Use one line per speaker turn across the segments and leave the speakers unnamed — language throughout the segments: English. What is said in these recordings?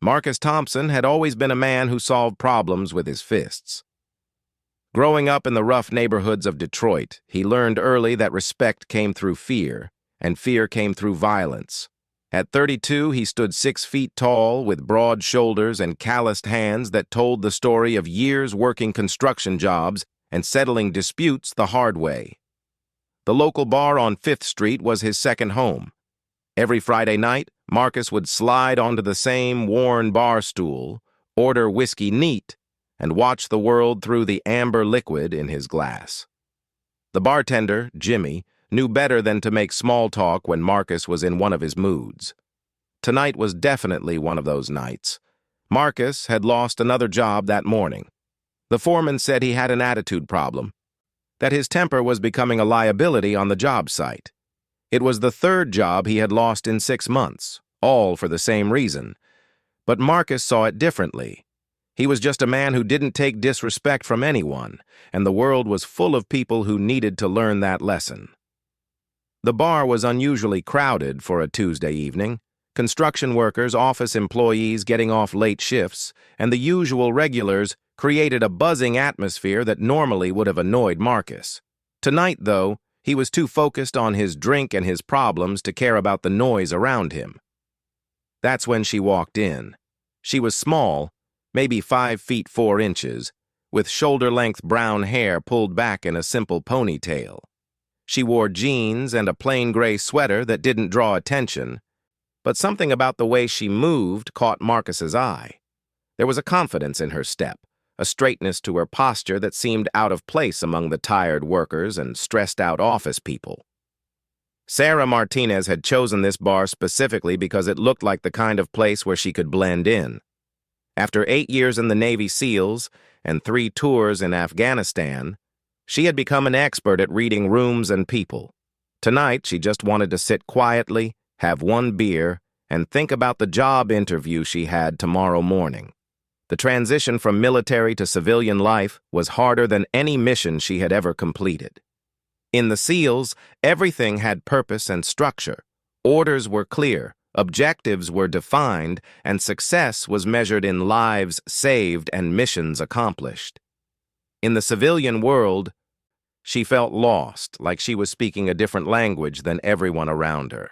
Marcus Thompson had always been a man who solved problems with his fists. Growing up in the rough neighborhoods of Detroit, he learned early that respect came through fear, and fear came through violence. At 32, he stood 6 feet tall with broad shoulders and calloused hands that told the story of years working construction jobs and settling disputes the hard way. The local bar on 5th Street was his second home. Every Friday night, Marcus would slide onto the same worn bar stool, order whiskey neat, and watch the world through the amber liquid in his glass. The bartender, Jimmy, knew better than to make small talk when Marcus was in one of his moods. Tonight was definitely one of those nights. Marcus had lost another job that morning. The foreman said he had an attitude problem, that his temper was becoming a liability on the job site. It was the 3rd job he had lost in 6 months, all for the same reason. But Marcus saw it differently. He was just a man who didn't take disrespect from anyone, and the world was full of people who needed to learn that lesson. The bar was unusually crowded for a Tuesday evening. Construction workers, office employees getting off late shifts, and the usual regulars created a buzzing atmosphere that normally would have annoyed Marcus. Tonight, though, he was too focused on his drink and his problems to care about the noise around him. That's when she walked in. She was small, maybe 5 feet 4 inches, with shoulder-length brown hair pulled back in a simple ponytail. She wore jeans and a plain gray sweater that didn't draw attention, but something about the way she moved caught Marcus's eye. There was a confidence in her step, a straightness to her posture that seemed out of place among the tired workers and stressed-out office people. Sarah Martinez had chosen this bar specifically because it looked like the kind of place where she could blend in. After 8 years in the Navy SEALs and 3 tours in Afghanistan, she had become an expert at reading rooms and people. Tonight, she just wanted to sit quietly, have 1 beer, and think about the job interview she had tomorrow morning. The transition from military to civilian life was harder than any mission she had ever completed. In the SEALs, everything had purpose and structure. Orders were clear, objectives were defined, and success was measured in lives saved and missions accomplished. In the civilian world, she felt lost, like she was speaking a different language than everyone around her.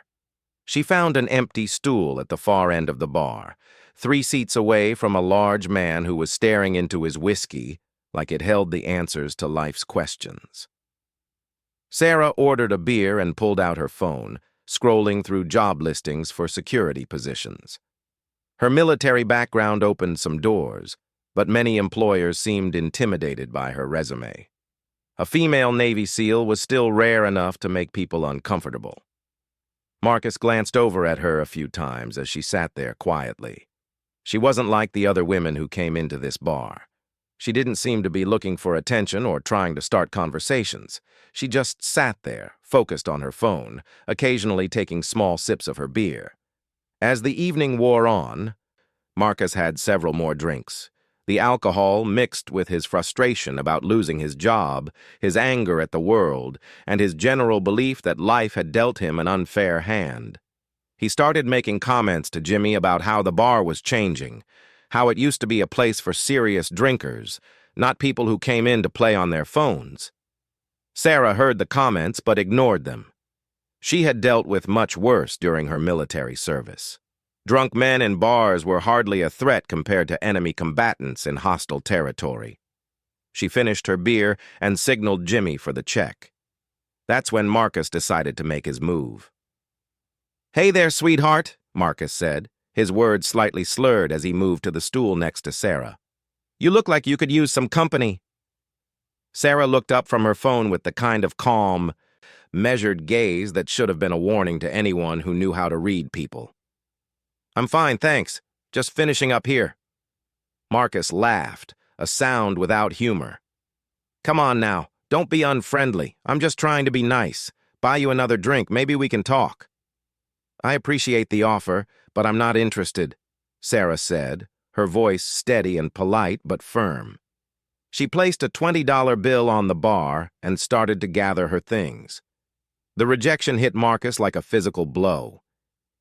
She found an empty stool at the far end of the bar, 3 seats away from a large man who was staring into his whiskey like it held the answers to life's questions. Sarah ordered a beer and pulled out her phone, scrolling through job listings for security positions. Her military background opened some doors, but many employers seemed intimidated by her resume. A female Navy SEAL was still rare enough to make people uncomfortable. Marcus glanced over at her a few times as she sat there quietly. She wasn't like the other women who came into this bar. She didn't seem to be looking for attention or trying to start conversations. She just sat there, focused on her phone, occasionally taking small sips of her beer. As the evening wore on, Marcus had several more drinks. The alcohol mixed with his frustration about losing his job, his anger at the world, and his general belief that life had dealt him an unfair hand. He started making comments to Jimmy about how the bar was changing, how it used to be a place for serious drinkers, not people who came in to play on their phones. Sarah heard the comments but ignored them. She had dealt with much worse during her military service. Drunk men in bars were hardly a threat compared to enemy combatants in hostile territory. She finished her beer and signaled Jimmy for the check. That's when Marcus decided to make his move. "Hey there, sweetheart," Marcus said, his words slightly slurred as he moved to the stool next to Sarah. "You look like you could use some company." Sarah looked up from her phone with the kind of calm, measured gaze that should have been a warning to anyone who knew how to read people. "I'm fine, thanks. Just finishing up here." Marcus laughed, a sound without humor. "Come on now, don't be unfriendly. I'm just trying to be nice. Buy you another drink, maybe we can talk." "I appreciate the offer, but I'm not interested," Sarah said, her voice steady and polite but firm. She placed a $20 bill on the bar and started to gather her things. The rejection hit Marcus like a physical blow.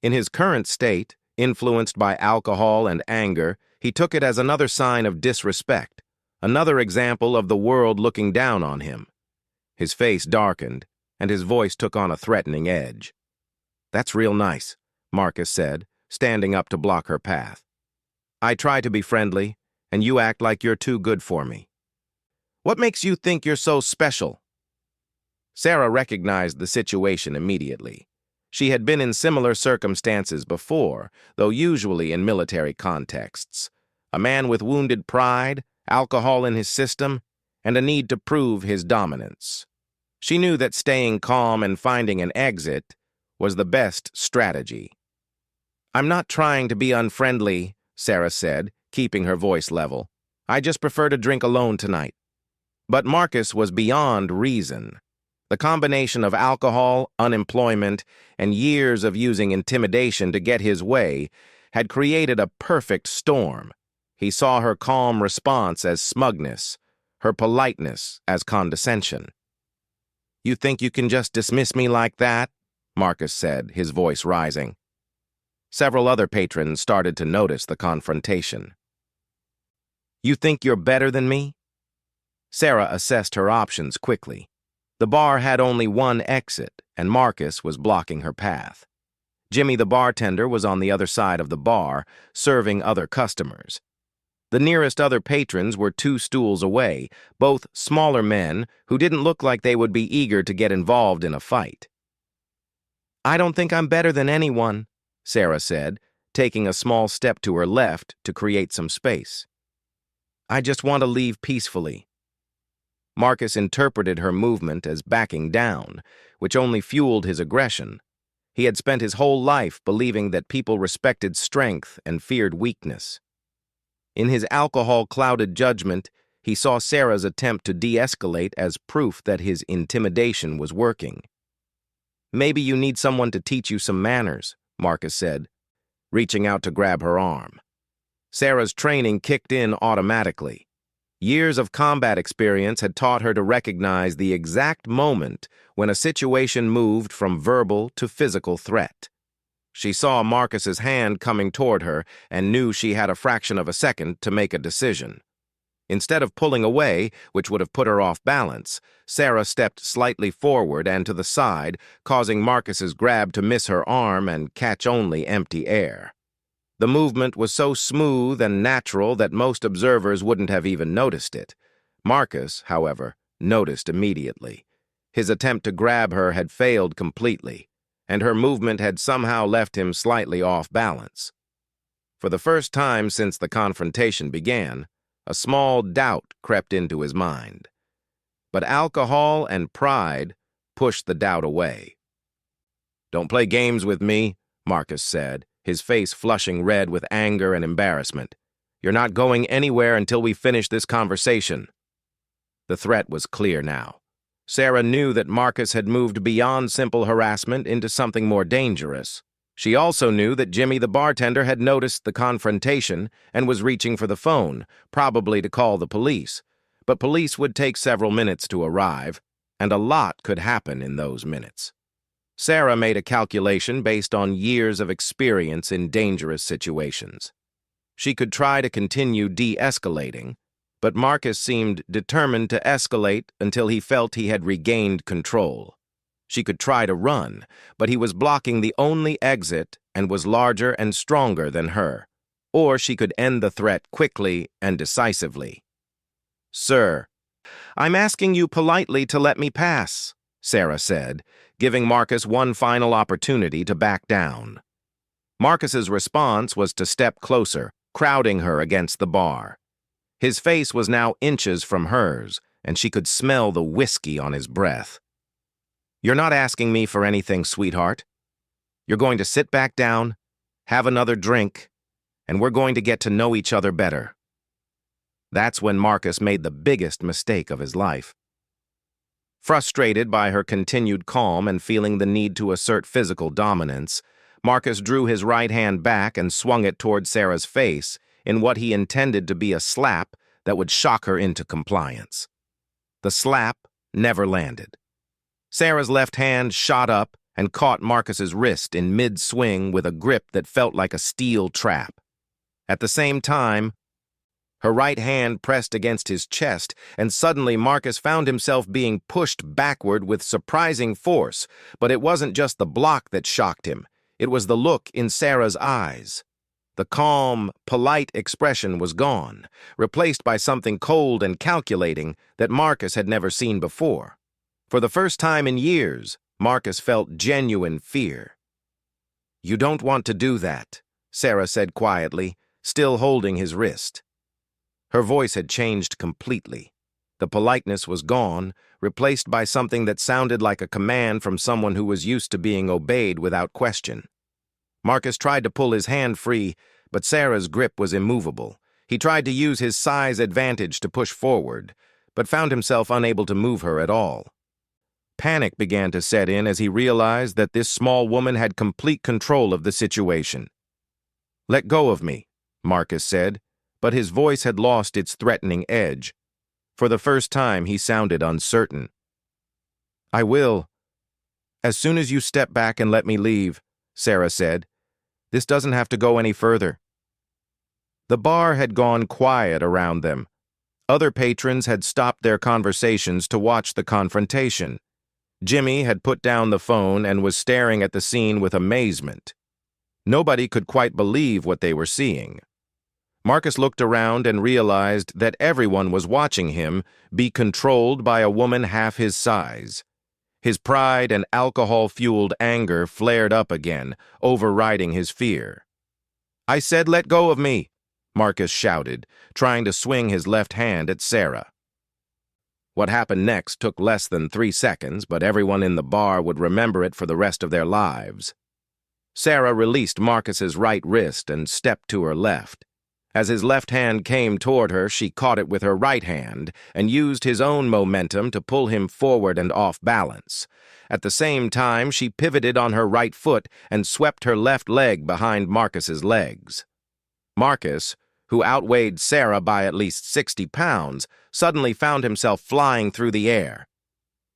In his current state, Influenced by alcohol and anger, he took it as another sign of disrespect, another example of the world looking down on him. His face darkened, and his voice took on a threatening edge. "That's real nice," Marcus said, standing up to block her path. "I try to be friendly, and you act like you're too good for me. What makes you think you're so special?" Sarah recognized the situation immediately. She had been in similar circumstances before, though usually in military contexts. A man with wounded pride, alcohol in his system, and a need to prove his dominance. She knew that staying calm and finding an exit was the best strategy. "I'm not trying to be unfriendly," Sarah said, keeping her voice level. "I just prefer to drink alone tonight." But Marcus was beyond reason. The combination of alcohol, unemployment, and years of using intimidation to get his way had created a perfect storm. He saw her calm response as smugness, her politeness as condescension. "You think you can just dismiss me like that?" Marcus said, his voice rising. Several other patrons started to notice the confrontation. "You think you're better than me?" Sarah assessed her options quickly. The bar had only one exit, and Marcus was blocking her path. Jimmy the bartender was on the other side of the bar, serving other customers. The nearest other patrons were 2 stools away, both smaller men who didn't look like they would be eager to get involved in a fight. "I don't think I'm better than anyone," Sarah said, taking a small step to her left to create some space. "I just want to leave peacefully." Marcus interpreted her movement as backing down, which only fueled his aggression. He had spent his whole life believing that people respected strength and feared weakness. In his alcohol-clouded judgment, he saw Sarah's attempt to de-escalate as proof that his intimidation was working. "Maybe you need someone to teach you some manners," Marcus said, reaching out to grab her arm. Sarah's training kicked in automatically. Years of combat experience had taught her to recognize the exact moment when a situation moved from verbal to physical threat. She saw Marcus's hand coming toward her and knew she had a fraction of a second to make a decision. Instead of pulling away, which would have put her off balance, Sarah stepped slightly forward and to the side, causing Marcus's grab to miss her arm and catch only empty air. The movement was so smooth and natural that most observers wouldn't have even noticed it. Marcus, however, noticed immediately. His attempt to grab her had failed completely, and her movement had somehow left him slightly off balance. For the first time since the confrontation began, a small doubt crept into his mind. But alcohol and pride pushed the doubt away. "Don't play games with me," Marcus said, his face flushing red with anger and embarrassment. "You're not going anywhere until we finish this conversation." The threat was clear now. Sarah knew that Marcus had moved beyond simple harassment into something more dangerous. She also knew that Jimmy the bartender had noticed the confrontation and was reaching for the phone, probably to call the police. But police would take several minutes to arrive, and a lot could happen in those minutes. Sarah made a calculation based on years of experience in dangerous situations. She could try to continue de-escalating, but Marcus seemed determined to escalate until he felt he had regained control. She could try to run, but he was blocking the only exit and was larger and stronger than her. Or she could end the threat quickly and decisively. "Sir, I'm asking you politely to let me pass," Sarah said, giving Marcus one final opportunity to back down. Marcus's response was to step closer, crowding her against the bar. His face was now inches from hers, and she could smell the whiskey on his breath. "You're not asking me for anything, sweetheart. You're going to sit back down, have another drink, and we're going to get to know each other better." That's when Marcus made the biggest mistake of his life. Frustrated by her continued calm and feeling the need to assert physical dominance, Marcus drew his right hand back and swung it toward Sarah's face in what he intended to be a slap that would shock her into compliance. The slap never landed. Sarah's left hand shot up and caught Marcus's wrist in mid-swing with a grip that felt like a steel trap. At the same time, her right hand pressed against his chest, and suddenly Marcus found himself being pushed backward with surprising force. But it wasn't just the block that shocked him. It was the look in Sarah's eyes. The calm, polite expression was gone, replaced by something cold and calculating that Marcus had never seen before. For the first time in years, Marcus felt genuine fear. "You don't want to do that," Sarah said quietly, still holding his wrist. Her voice had changed completely. The politeness was gone, replaced by something that sounded like a command from someone who was used to being obeyed without question. Marcus tried to pull his hand free, but Sarah's grip was immovable. He tried to use his size advantage to push forward, but found himself unable to move her at all. Panic began to set in as he realized that this small woman had complete control of the situation. "Let go of me," Marcus said, but his voice had lost its threatening edge. For the first time, he sounded uncertain. "I will. As soon as you step back and let me leave," Sarah said. "This doesn't have to go any further." The bar had gone quiet around them. Other patrons had stopped their conversations to watch the confrontation. Jimmy had put down the phone and was staring at the scene with amazement. Nobody could quite believe what they were seeing. Marcus looked around and realized that everyone was watching him be controlled by a woman half his size. His pride and alcohol-fueled anger flared up again, overriding his fear. "I said let go of me," Marcus shouted, trying to swing his left hand at Sarah. What happened next took less than 3 seconds, but everyone in the bar would remember it for the rest of their lives. Sarah released Marcus's right wrist and stepped to her left. As his left hand came toward her, she caught it with her right hand and used his own momentum to pull him forward and off balance. At the same time, she pivoted on her right foot and swept her left leg behind Marcus's legs. Marcus, who outweighed Sarah by at least 60 pounds, suddenly found himself flying through the air.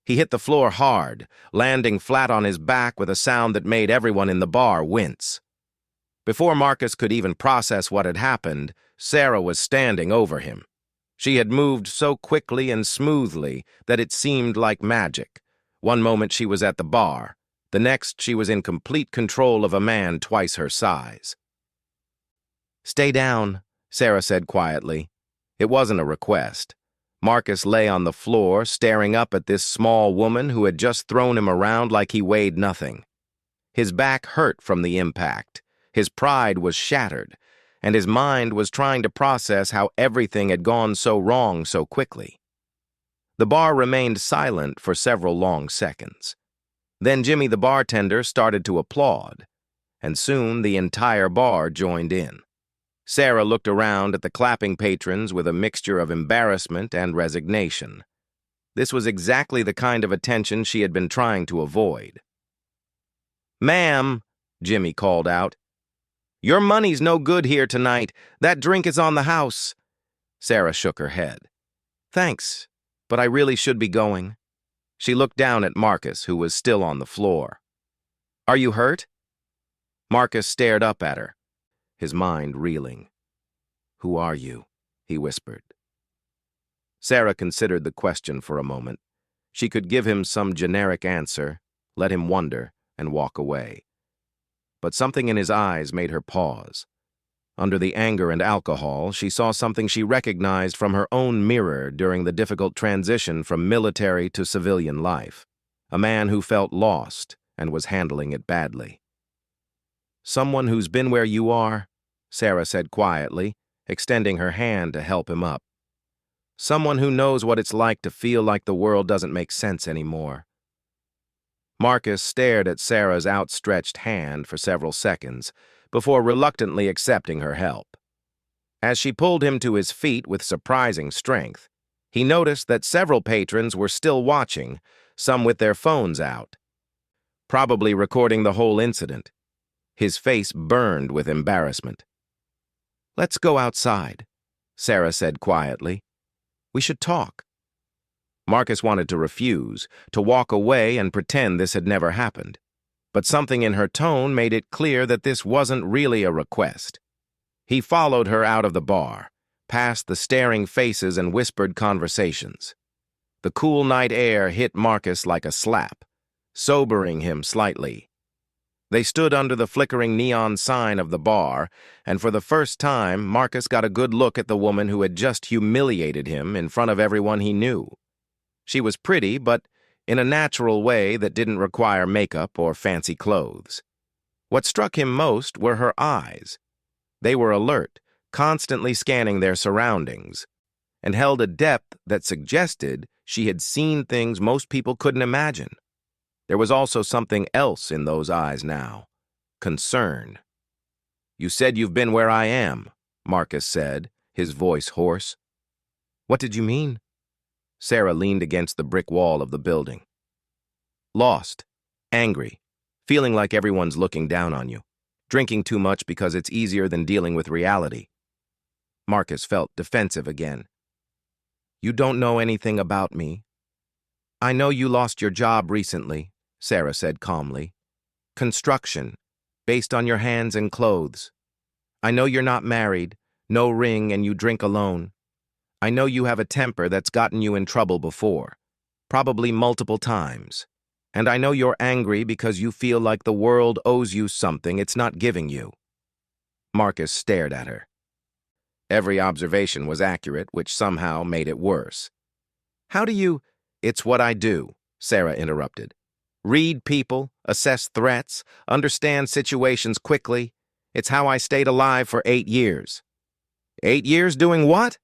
He hit the floor hard, landing flat on his back with a sound that made everyone in the bar wince. Before Marcus could even process what had happened, Sarah was standing over him. She had moved so quickly and smoothly that it seemed like magic. One moment she was at the bar, the next she was in complete control of a man twice her size. "Stay down," Sarah said quietly. It wasn't a request. Marcus lay on the floor, staring up at this small woman who had just thrown him around like he weighed nothing. His back hurt from the impact. His pride was shattered, and his mind was trying to process how everything had gone so wrong so quickly. The bar remained silent for several long seconds. Then Jimmy the bartender started to applaud, and soon the entire bar joined in. Sarah looked around at the clapping patrons with a mixture of embarrassment and resignation. This was exactly the kind of attention she had been trying to avoid. "Ma'am," Jimmy called out, "your money's no good here tonight. That drink is on the house." Sarah shook her head. "Thanks, but I really should be going." She looked down at Marcus, who was still on the floor. "Are you hurt?" Marcus stared up at her, his mind reeling. "Who are you?" he whispered. Sarah considered the question for a moment. She could give him some generic answer, let him wonder, and walk away. But something in his eyes made her pause. Under the anger and alcohol, she saw something she recognized from her own mirror during the difficult transition from military to civilian life. A man who felt lost and was handling it badly. "Someone who's been where you are," Sarah said quietly, extending her hand to help him up. "Someone who knows what it's like to feel like the world doesn't make sense anymore." Marcus stared at Sarah's outstretched hand for several seconds before reluctantly accepting her help. As she pulled him to his feet with surprising strength, he noticed that several patrons were still watching, some with their phones out, probably recording the whole incident. His face burned with embarrassment. "Let's go outside," Sarah said quietly. "We should talk." Marcus wanted to refuse, to walk away and pretend this had never happened. but something in her tone made it clear that this wasn't really a request. He followed her out of the bar, past the staring faces and whispered conversations. The cool night air hit Marcus like a slap, sobering him slightly. They stood under the flickering neon sign of the bar, and for the first time, Marcus got a good look at the woman who had just humiliated him in front of everyone he knew. She was pretty, but in a natural way that didn't require makeup or fancy clothes. What struck him most were her eyes. They were alert, constantly scanning their surroundings, and held a depth that suggested she had seen things most people couldn't imagine. There was also something else in those eyes now. Concern. "You said you've been where I am," Marcus said, his voice hoarse. "What did you mean?" Sarah leaned against the brick wall of the building. "Lost, angry, feeling like everyone's looking down on you, drinking too much because it's easier than dealing with reality." Marcus felt defensive again. "You don't know anything about me." "I know you lost your job recently," Sarah said calmly. "Construction, based on your hands and clothes. I know you're not married, no ring, and you drink alone. I know you have a temper that's gotten you in trouble before, probably multiple times. And I know you're angry because you feel like the world owes you something it's not giving you." Marcus stared at her. Every observation was accurate, which somehow made it worse. "How do you—" "It's what I do," Sarah interrupted. "Read people, assess threats, understand situations quickly. It's how I stayed alive for 8 years. 8 years doing what?"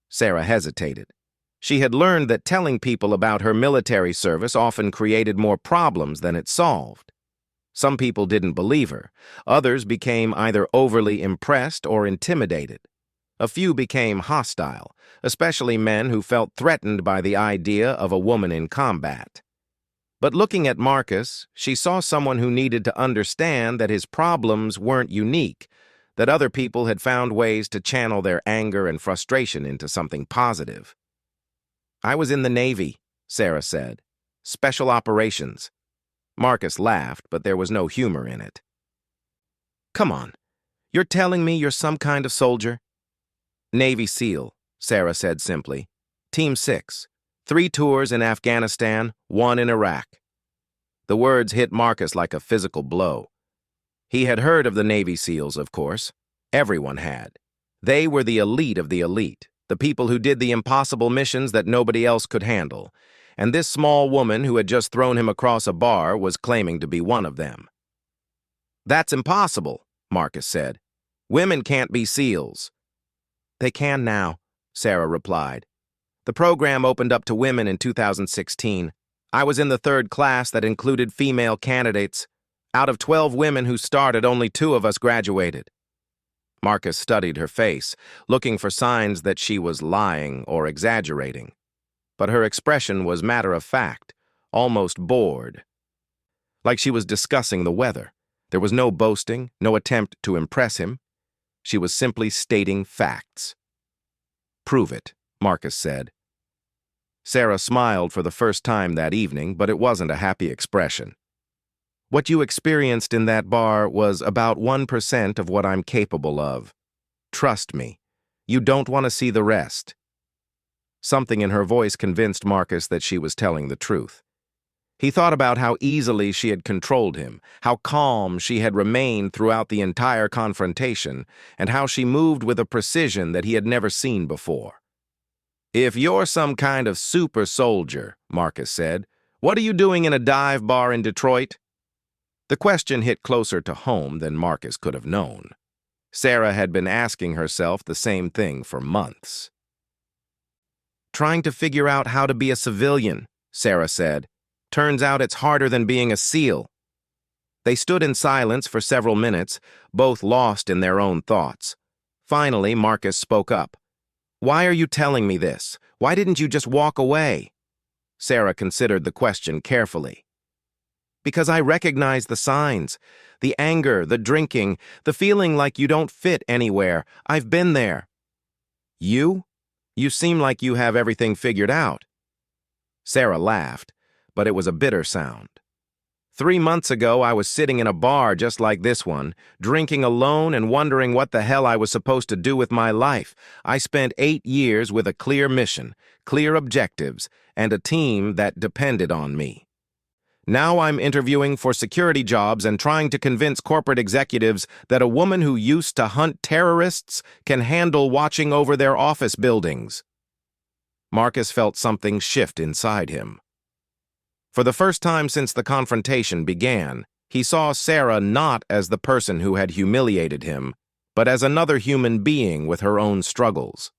Sarah hesitated. She had learned that telling people about her military service often created more problems than it solved. Some people didn't believe her. Others became either overly impressed or intimidated. A few became hostile, especially men who felt threatened by the idea of a woman in combat. But looking at Marcus, she saw someone who needed to understand that his problems weren't unique, that other people had found ways to channel their anger and frustration into something positive. "I was in the Navy," Sarah said. "Special operations." Marcus laughed, but there was no humor in it. "Come on, you're telling me you're some kind of soldier?" "Navy SEAL," Sarah said simply. "Team 6. 3 tours in Afghanistan, 1 in Iraq." The words hit Marcus like a physical blow. He had heard of the Navy SEALs, of course. Everyone had. They were the elite of the elite, the people who did the impossible missions that nobody else could handle. And this small woman who had just thrown him across a bar was claiming to be one of them. "That's impossible," Marcus said. "Women can't be SEALs." "They can now," Sarah replied. "The program opened up to women in 2016. I was in the 3rd class that included female candidates. Out of 12 women who started, only 2 of us graduated." Marcus studied her face, looking for signs that she was lying or exaggerating. But her expression was matter-of-fact, almost bored. Like she was discussing the weather. There was no boasting, no attempt to impress him. She was simply stating facts. "Prove it," Marcus said. Sarah smiled for the first time that evening, but it wasn't a happy expression. "What you experienced in that bar was about 1% of what I'm capable of. Trust me, you don't want to see the rest." Something in her voice convinced Marcus that she was telling the truth. He thought about how easily she had controlled him, how calm she had remained throughout the entire confrontation, and how she moved with a precision that he had never seen before. "If you're some kind of super soldier," Marcus said, "what are you doing in a dive bar in Detroit?" The question hit closer to home than Marcus could have known. Sarah had been asking herself the same thing for months. "Trying to figure out how to be a civilian," Sarah said. "Turns out it's harder than being a SEAL." They stood in silence for several minutes, both lost in their own thoughts. Finally, Marcus spoke up. "Why are you telling me this? Why didn't you just walk away?" Sarah considered the question carefully. "Because I recognize the signs. The anger, the drinking, the feeling like you don't fit anywhere. I've been there." "You? You seem like you have everything figured out." Sarah laughed, but it was a bitter sound. 3 months ago, I was sitting in a bar just like this one, drinking alone and wondering what the hell I was supposed to do with my life. I spent 8 years with a clear mission, clear objectives, and a team that depended on me. Now I'm interviewing for security jobs and trying to convince corporate executives that a woman who used to hunt terrorists can handle watching over their office buildings. Marcus felt something shift inside him. For the first time since the confrontation began, he saw Sarah not as the person who had humiliated him, but as another human being with her own struggles.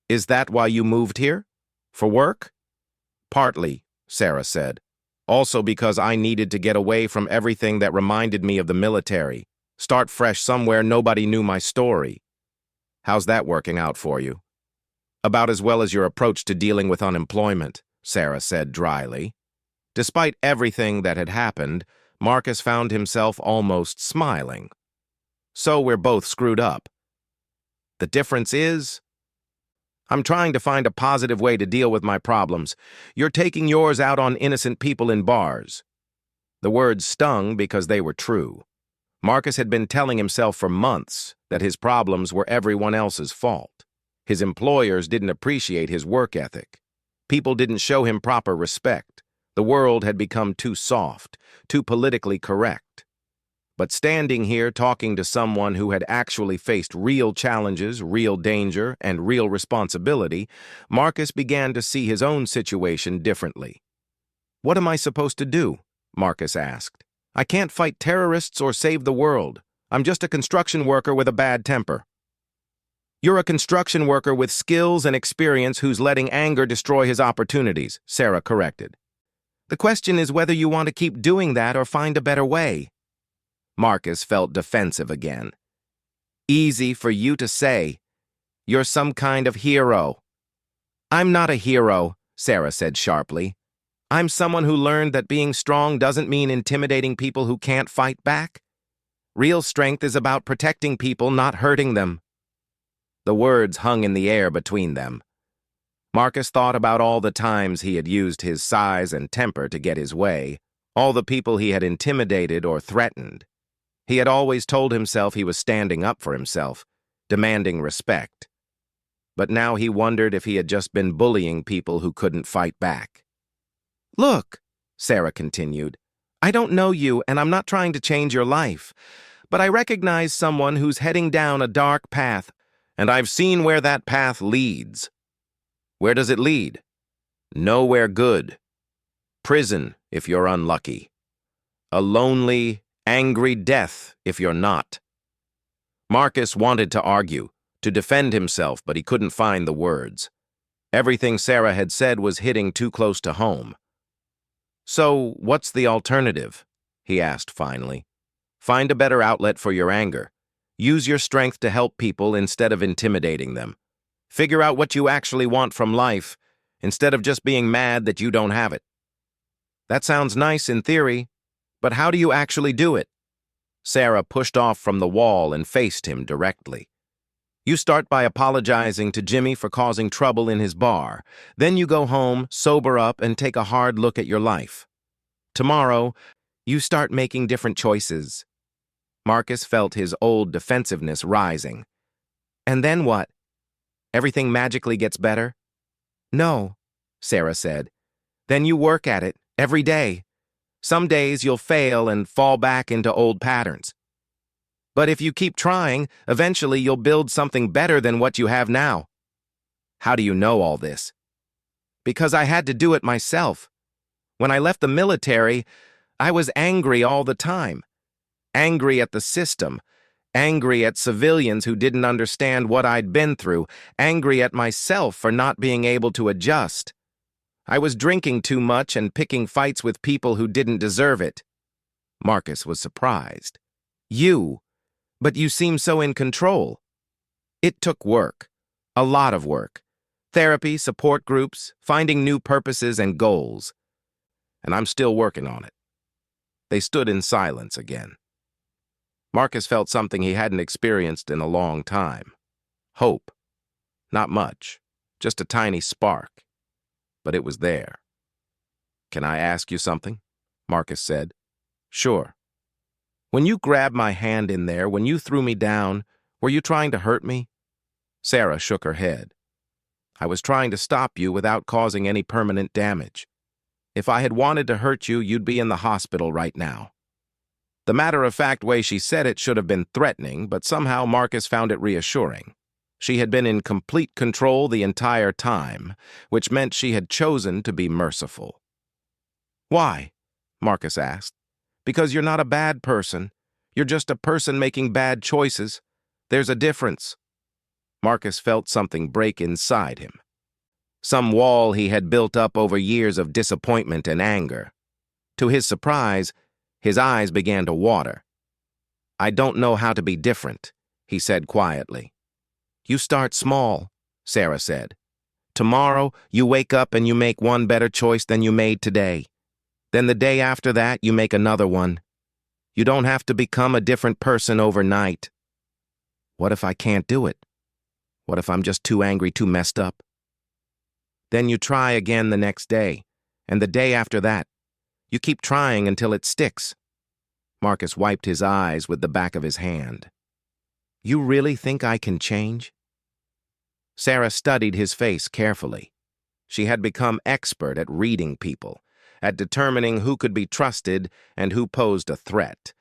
"Is that why you moved here? For work?" "Partly," Sarah said. "Also because I needed to get away from everything that reminded me of the military, start fresh somewhere nobody knew my story." "How's that working out for you?" "About as well as your approach to dealing with unemployment," Sarah said dryly. Despite everything that had happened, Marcus found himself almost smiling. "So we're both screwed up. The difference is, I'm trying to find a positive way to deal with my problems. You're taking yours out on innocent people in bars." The words stung because they were true. Marcus had been telling himself for months that his problems were everyone else's fault. His employers didn't appreciate his work ethic. People didn't show him proper respect. The world had become too soft, too politically correct. But standing here talking to someone who had actually faced real challenges, real danger, and real responsibility, Marcus began to see his own situation differently. "What am I supposed to do?" Marcus asked. "I can't fight terrorists or save the world. I'm just a construction worker with a bad temper." "You're a construction worker with skills and experience who's letting anger destroy his opportunities," Sarah corrected. "The question is whether you want to keep doing that or find a better way." Marcus felt defensive again. "Easy for you to say. You're some kind of hero." "I'm not a hero," Sarah said sharply. "I'm someone who learned that being strong doesn't mean intimidating people who can't fight back. Real strength is about protecting people, not hurting them." The words hung in the air between them. Marcus thought about all the times he had used his size and temper to get his way, all the people he had intimidated or threatened. He had always told himself he was standing up for himself, demanding respect. But now he wondered if he had just been bullying people who couldn't fight back. "Look," Sarah continued, "I don't know you and I'm not trying to change your life, but I recognize someone who's heading down a dark path, and I've seen where that path leads." "Where does it lead?" "Nowhere good. Prison if you're unlucky. A lonely, angry death if you're not." Marcus wanted to argue, to defend himself, but he couldn't find the words. Everything Sarah had said was hitting too close to home. "So, what's the alternative?" he asked finally. "Find a better outlet for your anger. Use your strength to help people instead of intimidating them. Figure out what you actually want from life, instead of just being mad that you don't have it." "That sounds nice in theory, but how do you actually do it?" Sarah pushed off from the wall and faced him directly. "You start by apologizing to Jimmy for causing trouble in his bar. Then you go home, sober up, and take a hard look at your life. Tomorrow, you start making different choices." Marcus felt his old defensiveness rising. "And then what? Everything magically gets better?" "No," Sarah said. "Then you work at it, every day. Some days you'll fail and fall back into old patterns. But if you keep trying, eventually you'll build something better than what you have now." "How do you know all this?" "Because I had to do it myself. When I left the military, I was angry all the time. Angry at the system. Angry at civilians who didn't understand what I'd been through, angry at myself for not being able to adjust. I was drinking too much and picking fights with people who didn't deserve it." Marcus was surprised. "You? But you seem so in control." "It took work. A lot of work. Therapy, support groups, finding new purposes and goals. And I'm still working on it." They stood in silence again. Marcus felt something he hadn't experienced in a long time. Hope. Not much, just a tiny spark. But it was there. "Can I ask you something?" Marcus said. Sure. When you grabbed my hand in there, when you threw me down, were you trying to hurt me? Sarah shook her head. I was trying to stop you without causing any permanent damage. If I had wanted to hurt you, you'd be in the hospital right now. The matter-of-fact way she said it should have been threatening, but somehow Marcus found it reassuring. She had been in complete control the entire time, which meant she had chosen to be merciful. Why? Marcus asked. Because you're not a bad person. You're just a person making bad choices. There's a difference. Marcus felt something break inside him. Some wall he had built up over years of disappointment and anger. To his surprise, his eyes began to water. I don't know how to be different, he said quietly. You start small, Sarah said. Tomorrow, you wake up and you make one better choice than you made today. Then the day after that, you make another one. You don't have to become a different person overnight. What if I can't do it? What if I'm just too angry, too messed up? Then you try again the next day, and the day after that. You keep trying until it sticks. Marcus wiped his eyes with the back of his hand. You really think I can change? Sarah studied his face carefully. She had become expert at reading people, at determining who could be trusted and who posed a threat.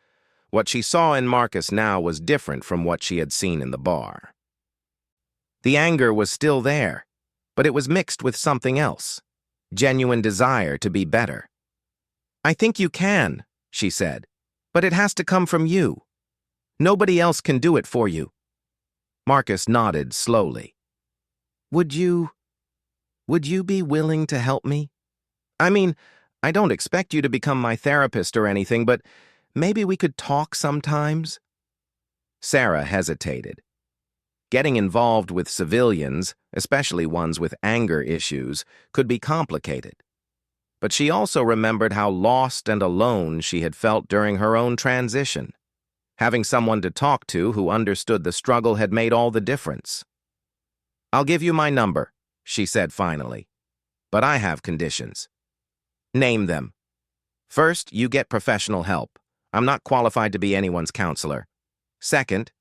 What she saw in Marcus now was different from what she had seen in the bar. The anger was still there, but it was mixed with something else, genuine desire to be better. I think you can, she said, but it has to come from you. Nobody else can do it for you. Marcus nodded slowly. Would you be willing to help me? I mean, I don't expect you to become my therapist or anything, but maybe we could talk sometimes? Sarah hesitated. Getting involved with civilians, especially ones with anger issues, could be complicated. But she also remembered how lost and alone she had felt during her own transition. Having someone to talk to who understood the struggle had made all the difference. I'll give you my number, she said finally. But I have conditions. Name them. First, you get professional help. I'm not qualified to be anyone's counselor. Second,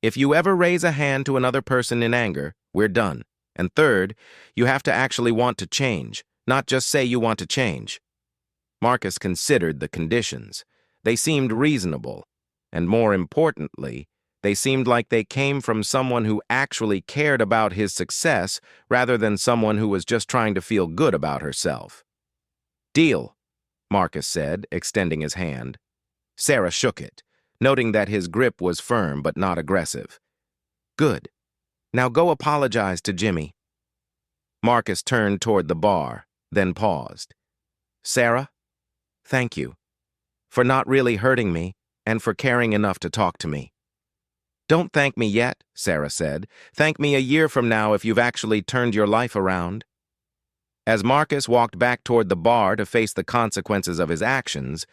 if you ever raise a hand to another person in anger, we're done. And third, you have to actually want to change, not just say you want to change. Marcus considered the conditions. They seemed reasonable, and more importantly, they seemed like they came from someone who actually cared about his success rather than someone who was just trying to feel good about herself. Deal, Marcus said, extending his hand. Sarah shook it, noting that his grip was firm but not aggressive. Good. Now go apologize to Jimmy. Marcus turned toward the bar, then paused. Sarah, thank you for not really hurting me and for caring enough to talk to me. Don't thank me yet, Sarah said. Thank me a year from now if you've actually turned your life around. As Marcus walked back toward the bar to face the consequences of his actions,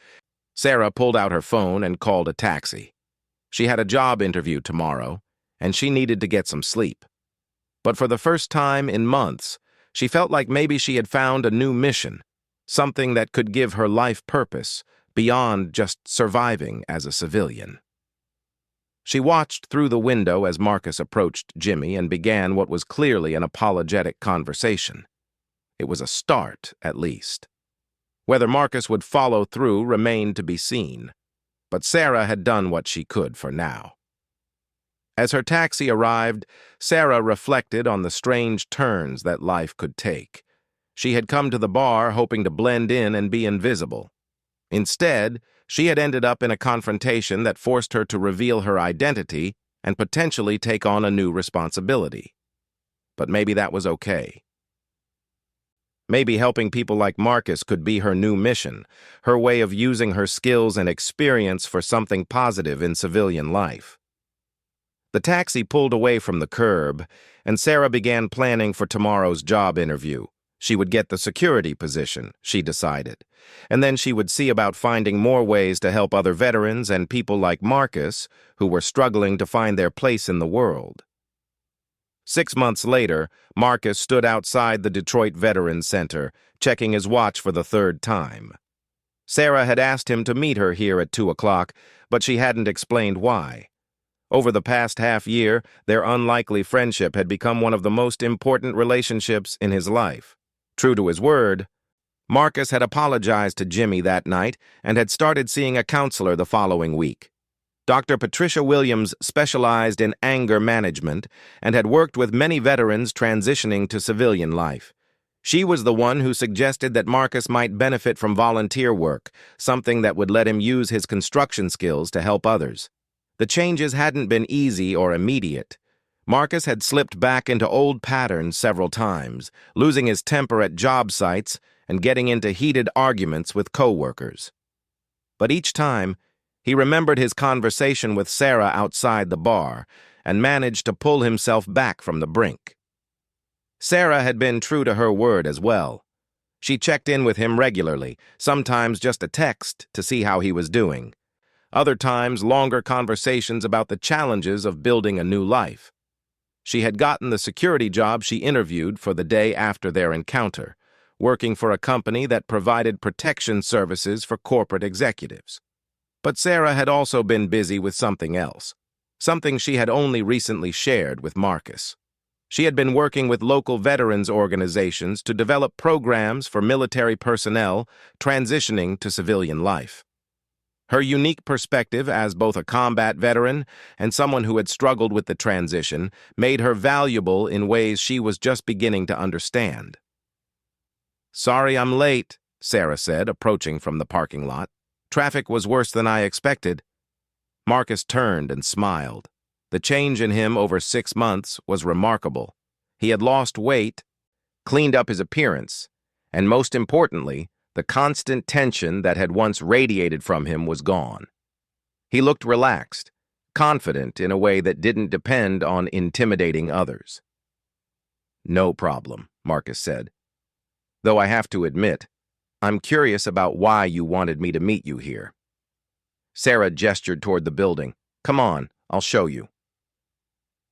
Sarah pulled out her phone and called a taxi. She had a job interview tomorrow, and she needed to get some sleep. But for the first time in months, she felt like maybe she had found a new mission, something that could give her life purpose beyond just surviving as a civilian. She watched through the window as Marcus approached Jimmy and began what was clearly an apologetic conversation. It was a start, at least. Whether Marcus would follow through remained to be seen, but Sarah had done what she could for now. As her taxi arrived, Sarah reflected on the strange turns that life could take. She had come to the bar hoping to blend in and be invisible. Instead, she had ended up in a confrontation that forced her to reveal her identity and potentially take on a new responsibility. But maybe that was okay. Maybe helping people like Marcus could be her new mission, her way of using her skills and experience for something positive in civilian life. The taxi pulled away from the curb, and Sarah began planning for tomorrow's job interview. She would get the security position, she decided, and then she would see about finding more ways to help other veterans and people like Marcus who were struggling to find their place in the world. 6 months later, Marcus stood outside the Detroit Veterans Center, checking his watch for the third time. Sarah had asked him to meet her here at 2 o'clock, but she hadn't explained why. Over the past half-year, their unlikely friendship had become one of the most important relationships in his life. True to his word, Marcus had apologized to Jimmy that night and had started seeing a counselor the following week. Dr. Patricia Williams specialized in anger management and had worked with many veterans transitioning to civilian life. She was the one who suggested that Marcus might benefit from volunteer work, something that would let him use his construction skills to help others. The changes hadn't been easy or immediate. Marcus had slipped back into old patterns several times, losing his temper at job sites and getting into heated arguments with coworkers. But each time, he remembered his conversation with Sarah outside the bar and managed to pull himself back from the brink. Sarah had been true to her word as well. She checked in with him regularly, sometimes just a text to see how he was doing. Other times, longer conversations about the challenges of building a new life. She had gotten the security job she interviewed for the day after their encounter, working for a company that provided protection services for corporate executives. But Sarah had also been busy with something else, something she had only recently shared with Marcus. She had been working with local veterans organizations to develop programs for military personnel transitioning to civilian life. Her unique perspective as both a combat veteran and someone who had struggled with the transition made her valuable in ways she was just beginning to understand. "Sorry I'm late," Sarah said, approaching from the parking lot. "Traffic was worse than I expected." Marcus turned and smiled. The change in him over 6 months was remarkable. He had lost weight, cleaned up his appearance, and most importantly, the constant tension that had once radiated from him was gone. He looked relaxed, confident in a way that didn't depend on intimidating others. "No problem," Marcus said. "Though I have to admit, I'm curious about why you wanted me to meet you here." Sarah gestured toward the building. "Come on, I'll show you."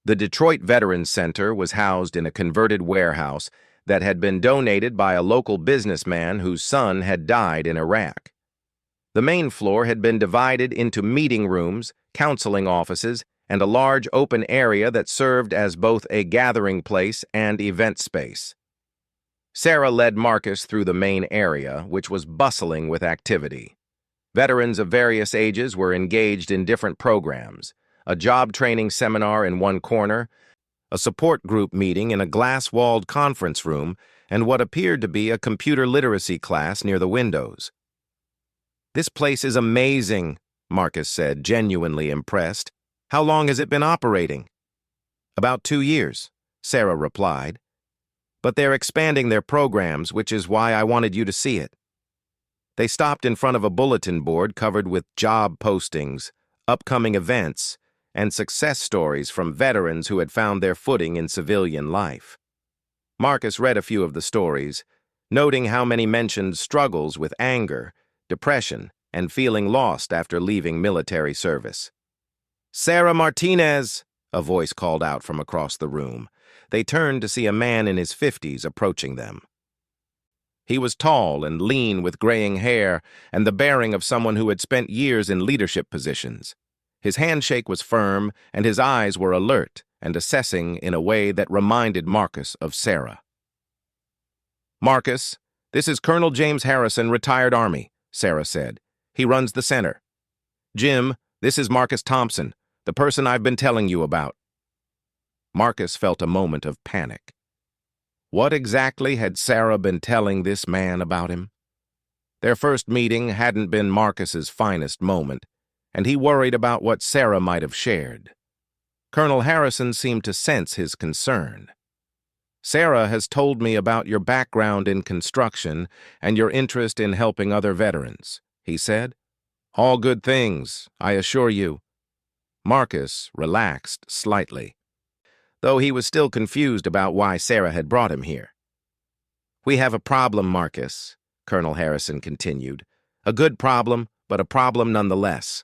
The Detroit Veterans Center was housed in a converted warehouse that had been donated by a local businessman whose son had died in Iraq. The main floor had been divided into meeting rooms, counseling offices, and a large open area that served as both a gathering place and event space. Sarah led Marcus through the main area, which was bustling with activity. Veterans of various ages were engaged in different programs, a job training seminar in one corner, a support group meeting in a glass-walled conference room, and what appeared to be a computer literacy class near the windows. "This place is amazing," Marcus said, genuinely impressed. "How long has it been operating?" "About 2 years," Sarah replied. "But they're expanding their programs, which is why I wanted you to see it." They stopped in front of a bulletin board covered with job postings, upcoming events, and success stories from veterans who had found their footing in civilian life. Marcus read a few of the stories, noting how many mentioned struggles with anger, depression, and feeling lost after leaving military service. "Sarah Martinez!" a voice called out from across the room. They turned to see a man in his 50s approaching them. He was tall and lean with graying hair and the bearing of someone who had spent years in leadership positions. His handshake was firm, and his eyes were alert and assessing in a way that reminded Marcus of Sarah. "Marcus, this is Colonel James Harrison, retired Army," Sarah said. "He runs the center. Jim, this is Marcus Thompson, the person I've been telling you about." Marcus felt a moment of panic. What exactly had Sarah been telling this man about him? Their first meeting hadn't been Marcus's finest moment, and he worried about what Sarah might have shared. Colonel Harrison seemed to sense his concern. "Sarah has told me about your background in construction and your interest in helping other veterans," he said. "All good things, I assure you." Marcus relaxed slightly, though he was still confused about why Sarah had brought him here. "We have a problem, Marcus," Colonel Harrison continued. "A good problem, but a problem nonetheless.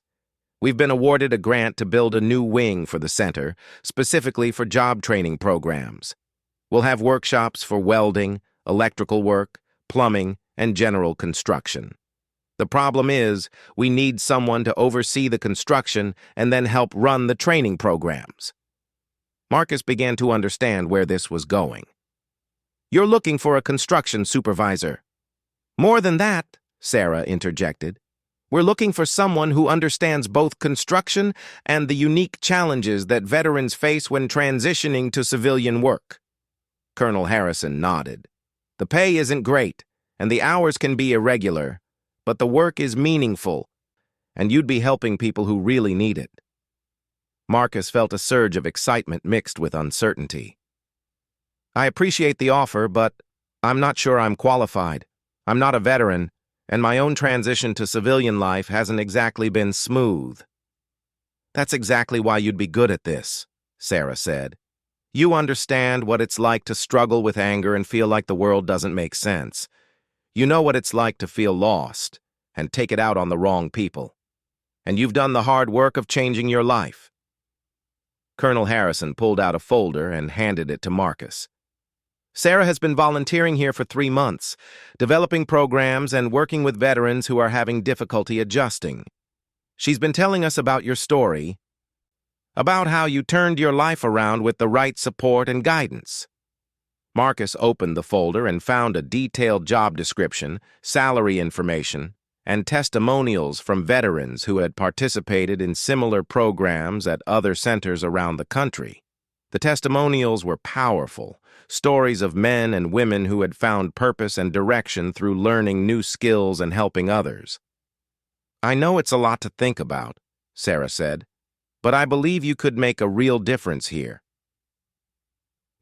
We've been awarded a grant to build a new wing for the center, specifically for job training programs. We'll have workshops for welding, electrical work, plumbing, and general construction. The problem is, we need someone to oversee the construction and then help run the training programs. Marcus began to understand where this was going. You're looking for a construction supervisor. More than that, Sarah interjected. We're looking for someone who understands both construction and the unique challenges that veterans face when transitioning to civilian work. Colonel Harrison nodded. The pay isn't great, and the hours can be irregular, but the work is meaningful, and you'd be helping people who really need it. Marcus felt a surge of excitement mixed with uncertainty. I appreciate the offer, but I'm not sure I'm qualified. I'm not a veteran, and my own transition to civilian life hasn't exactly been smooth. That's exactly why you'd be good at this, Sarah said. You understand what it's like to struggle with anger and feel like the world doesn't make sense. You know what it's like to feel lost and take it out on the wrong people. And you've done the hard work of changing your life. Colonel Harrison pulled out a folder and handed it to Marcus. Sarah has been volunteering here for 3 months, developing programs and working with veterans who are having difficulty adjusting. She's been telling us about your story, about how you turned your life around with the right support and guidance. Marcus opened the folder and found a detailed job description, salary information, and testimonials from veterans who had participated in similar programs at other centers around the country. The testimonials were powerful, stories of men and women who had found purpose and direction through learning new skills and helping others. I know it's a lot to think about, Sarah said, but I believe you could make a real difference here.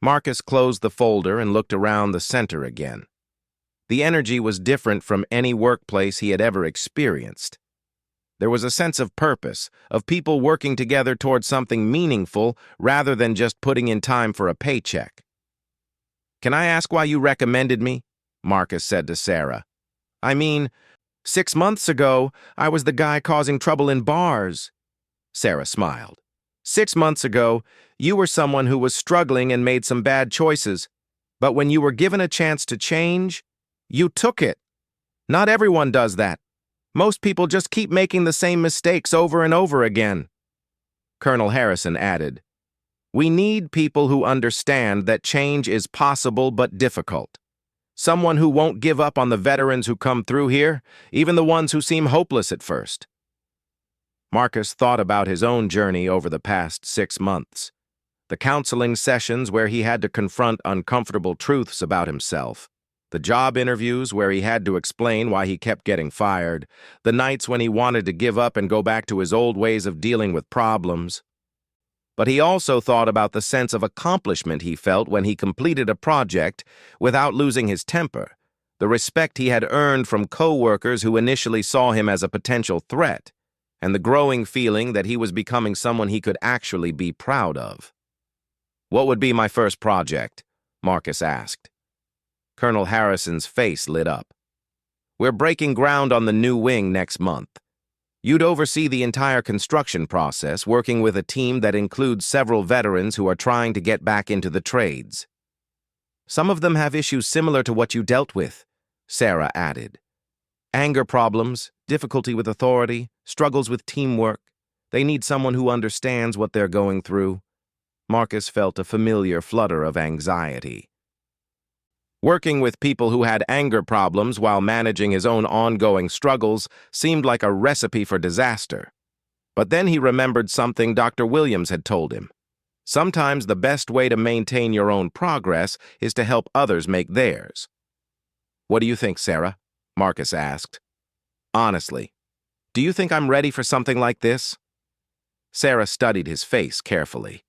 Marcus closed the folder and looked around the center again. The energy was different from any workplace he had ever experienced. There was a sense of purpose, of people working together towards something meaningful rather than just putting in time for a paycheck. Can I ask why you recommended me? Marcus said to Sarah. I mean, 6 months ago, I was the guy causing trouble in bars. Sarah smiled. 6 months ago, you were someone who was struggling and made some bad choices. But when you were given a chance to change, you took it. Not everyone does that. Most people just keep making the same mistakes over and over again. Colonel Harrison added, We need people who understand that change is possible but difficult. Someone who won't give up on the veterans who come through here, even the ones who seem hopeless at first. Marcus thought about his own journey over the past 6 months. The counseling sessions where he had to confront uncomfortable truths about himself. The job interviews where he had to explain why he kept getting fired. The nights when he wanted to give up and go back to his old ways of dealing with problems. But he also thought about the sense of accomplishment he felt when he completed a project without losing his temper, the respect he had earned from co-workers who initially saw him as a potential threat, and the growing feeling that he was becoming someone he could actually be proud of. What would be my first project? Marcus asked. Colonel Harrison's face lit up. We're breaking ground on the new wing next month. You'd oversee the entire construction process, working with a team that includes several veterans who are trying to get back into the trades. Some of them have issues similar to what you dealt with, Sarah added. Anger problems, difficulty with authority, struggles with teamwork. They need someone who understands what they're going through. Marcus felt a familiar flutter of anxiety. Working with people who had anger problems while managing his own ongoing struggles seemed like a recipe for disaster. But then he remembered something Dr. Williams had told him. Sometimes the best way to maintain your own progress is to help others make theirs. What do you think, Sarah? Marcus asked. Honestly, do you think I'm ready for something like this? Sarah studied his face carefully.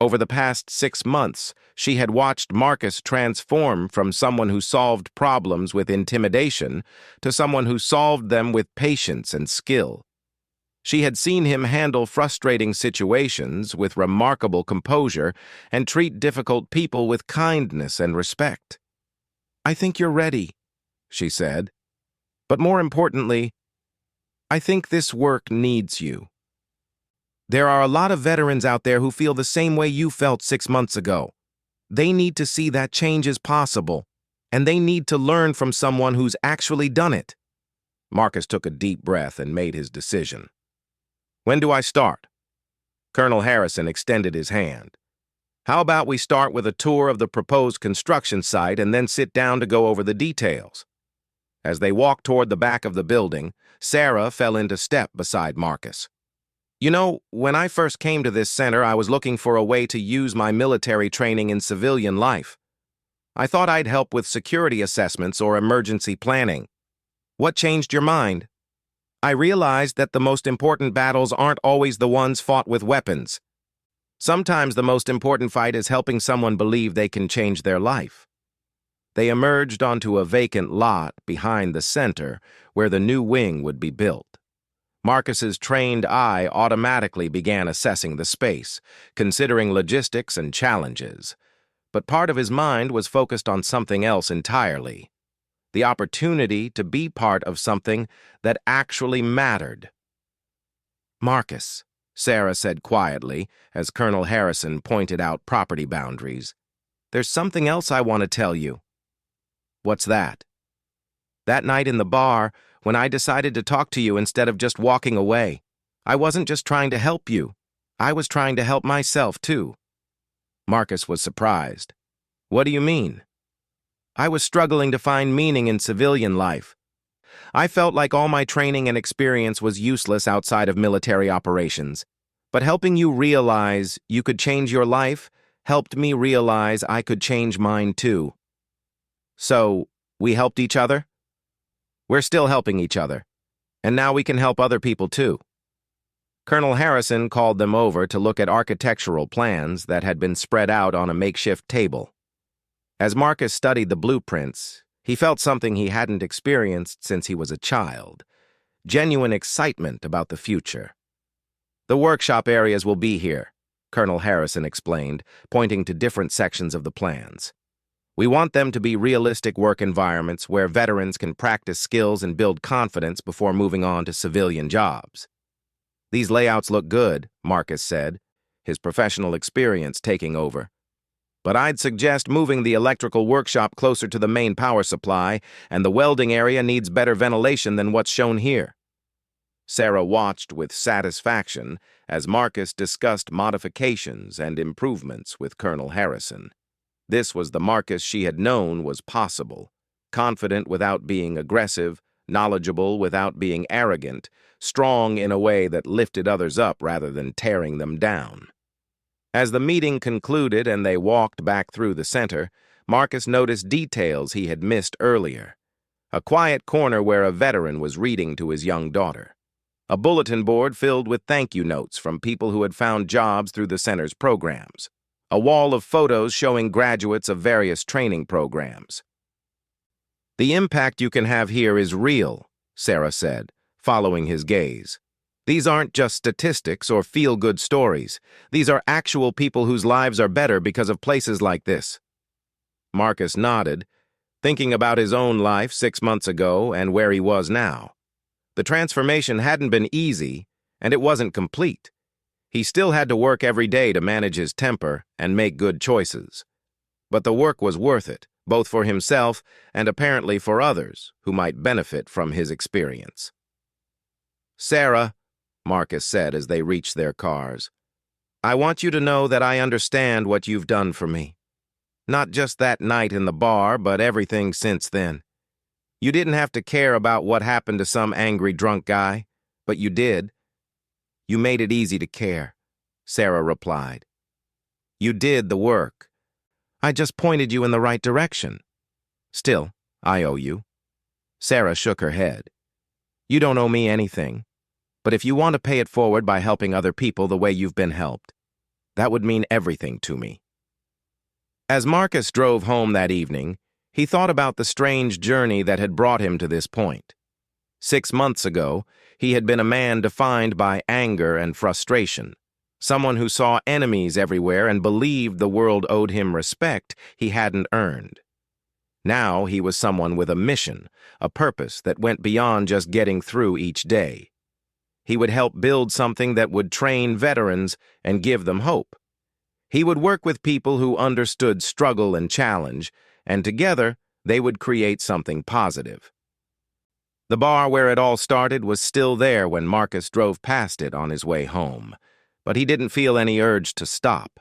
Over the past 6 months, she had watched Marcus transform from someone who solved problems with intimidation to someone who solved them with patience and skill. She had seen him handle frustrating situations with remarkable composure and treat difficult people with kindness and respect. I think you're ready, she said. But more importantly, I think this work needs you. There are a lot of veterans out there who feel the same way you felt 6 months ago. They need to see that change is possible, and they need to learn from someone who's actually done it. Marcus took a deep breath and made his decision. When do I start? Colonel Harrison extended his hand. How about we start with a tour of the proposed construction site and then sit down to go over the details? As they walked toward the back of the building, Sarah fell into step beside Marcus. You know, when I first came to this center, I was looking for a way to use my military training in civilian life. I thought I'd help with security assessments or emergency planning. What changed your mind? I realized that the most important battles aren't always the ones fought with weapons. Sometimes the most important fight is helping someone believe they can change their life. They emerged onto a vacant lot behind the center where the new wing would be built. Marcus's trained eye automatically began assessing the space, considering logistics and challenges. But part of his mind was focused on something else entirely. The opportunity to be part of something that actually mattered. Marcus, Sarah said quietly as Colonel Harrison pointed out property boundaries. There's something else I want to tell you. What's that? That night in the bar, when I decided to talk to you instead of just walking away, I wasn't just trying to help you. I was trying to help myself, too. Marcus was surprised. What do you mean? I was struggling to find meaning in civilian life. I felt like all my training and experience was useless outside of military operations. But helping you realize you could change your life helped me realize I could change mine, too. So, we helped each other? We're still helping each other. And now we can help other people, too. Colonel Harrison called them over to look at architectural plans that had been spread out on a makeshift table. As Marcus studied the blueprints, he felt something he hadn't experienced since he was a child. Genuine excitement about the future. The workshop areas will be here, Colonel Harrison explained, pointing to different sections of the plans. We want them to be realistic work environments where veterans can practice skills and build confidence before moving on to civilian jobs. These layouts look good, Marcus said, his professional experience taking over. But I'd suggest moving the electrical workshop closer to the main power supply, and the welding area needs better ventilation than what's shown here. Sarah watched with satisfaction as Marcus discussed modifications and improvements with Colonel Harrison. This was the Marcus she had known was possible, confident without being aggressive, knowledgeable without being arrogant, strong in a way that lifted others up rather than tearing them down. As the meeting concluded and they walked back through the center, Marcus noticed details he had missed earlier. A quiet corner where a veteran was reading to his young daughter. A bulletin board filled with thank you notes from people who had found jobs through the center's programs. A wall of photos showing graduates of various training programs. The impact you can have here is real, Sarah said, following his gaze. These aren't just statistics or feel-good stories. These are actual people whose lives are better because of places like this. Marcus nodded, thinking about his own life 6 months ago and where he was now. The transformation hadn't been easy, and it wasn't complete. He still had to work every day to manage his temper and make good choices. But the work was worth it, both for himself and apparently for others who might benefit from his experience. Sarah, Marcus said as they reached their cars, I want you to know that I understand what you've done for me. Not just that night in the bar, but everything since then. You didn't have to care about what happened to some angry drunk guy, but you did. You made it easy to care, Sarah replied. You did the work. I just pointed you in the right direction. Still, I owe you. Sarah shook her head. You don't owe me anything. But if you want to pay it forward by helping other people the way you've been helped, that would mean everything to me. As Marcus drove home that evening, he thought about the strange journey that had brought him to this point. 6 months ago, he had been a man defined by anger and frustration, someone who saw enemies everywhere and believed the world owed him respect he hadn't earned. Now he was someone with a mission, a purpose that went beyond just getting through each day. He would help build something that would train veterans and give them hope. He would work with people who understood struggle and challenge, and together they would create something positive. The bar where it all started was still there when Marcus drove past it on his way home, but he didn't feel any urge to stop.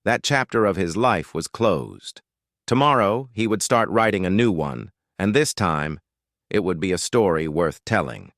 That chapter of his life was closed. Tomorrow, he would start writing a new one, and this time, it would be a story worth telling.